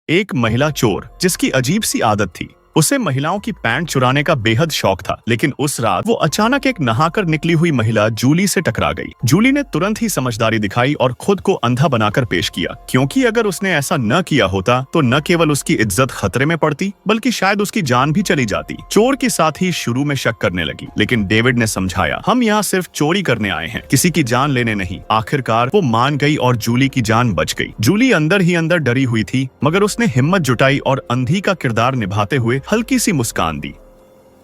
एक महिला चोर जिसकी अजीब सी आदत थी। उसे महिलाओं की पैंट चुराने का बेहद शौक था, लेकिन उस रात वो अचानक एक नहाकर निकली हुई महिला जूली से टकरा गई। जूली ने तुरंत ही समझदारी दिखाई और खुद को अंधा बनाकर पेश किया, क्योंकि अगर उसने ऐसा न किया होता तो न केवल उसकी इज्जत खतरे में पड़ती, बल्कि शायद उसकी जान भी चली जाती। चोर के साथ ही शुरू में शक करने लगी, लेकिन डेविड ने समझाया, हम यहाँ सिर्फ चोरी करने आए हैं, किसी की जान लेने नहीं। आखिरकार वो मान गई और जूली की जान बच गई। जूली अंदर ही अंदर डरी हुई थी, मगर उसने हिम्मत जुटाई और अंधी का किरदार निभाते हुए हल्की सी मुस्कान दी।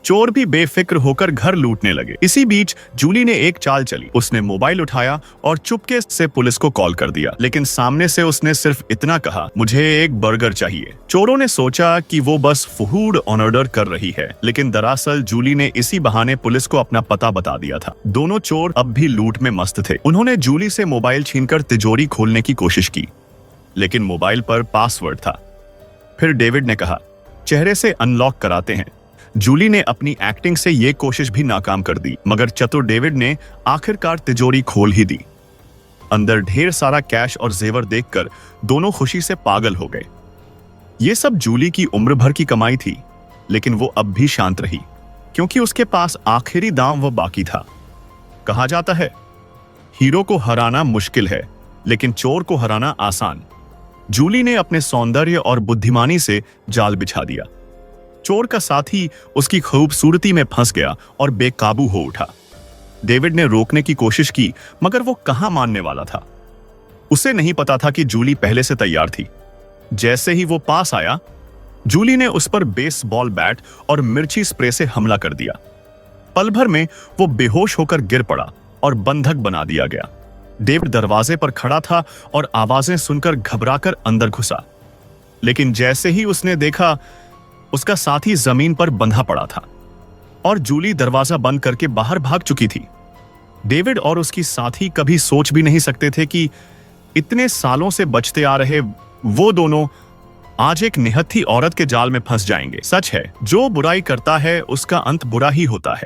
चोर भी बेफिक्र होकर घर लूटने लगे। इसी बीच जूली ने एक चाल चली। उसने मोबाइल उठाया और चुपके से पुलिस को कॉल कर दिया, लेकिन सामने से उसने सिर्फ इतना कहा, मुझे एक बर्गर चाहिए। चोरों ने सोचा कि वो बस फूड ऑर्डर कर रही है, लेकिन दरअसल जूली ने इसी बहाने पुलिस को अपना पता बता दिया था। दोनों चोर अब भी लूट में मस्त थे। उन्होंने जूली से मोबाइल छीनकर तिजोरी खोलने की कोशिश की, लेकिन मोबाइल पर पासवर्ड था। फिर डेविड ने कहा, चेहरे से अनलॉक कराते हैं। जूली ने अपनी एक्टिंग से ये कोशिश भी नाकाम कर दी, मगर चतुर डेविड ने आखिरकार तिजोरी खोल ही दी। अंदर ढेर सारा कैश और जेवर देखकर दोनों खुशी से पागल हो गए। ये सब जूली की उम्र भर की कमाई थी, लेकिन वो अब भी शांत रही, क्योंकि उसके पास आखिरी दांव वो बाकी था। कहा जाता है, हीरो को हराना मुश्किल है, लेकिन चोर को हराना आसान। जूली ने अपने सौंदर्य और बुद्धिमानी से जाल बिछा दिया। चोर का साथी उसकी खूबसूरती में फंस गया और बेकाबू हो उठा। डेविड ने रोकने की कोशिश की, मगर वो कहां मानने वाला था। उसे नहीं पता था कि जूली पहले से तैयार थी। जैसे ही वो पास आया, जूली ने उस पर बेसबॉल बैट और मिर्ची स्प्रे से हमला कर दिया। पल भर में वो बेहोश होकर गिर पड़ा और बंधक बना दिया गया। डेविड दरवाजे पर खड़ा था और आवाजें सुनकर घबराकर अंदर घुसा, लेकिन जैसे ही उसने देखा, उसका साथी जमीन पर बंधा पड़ा था और जूली दरवाजा बंद करके बाहर भाग चुकी थी। डेविड और उसकी साथी कभी सोच भी नहीं सकते थे कि इतने सालों से बचते आ रहे वो दोनों आज एक निहत्थी औरत के जाल में फंस जाएंगे। सच है, जो बुराई करता है उसका अंत बुरा ही होता है।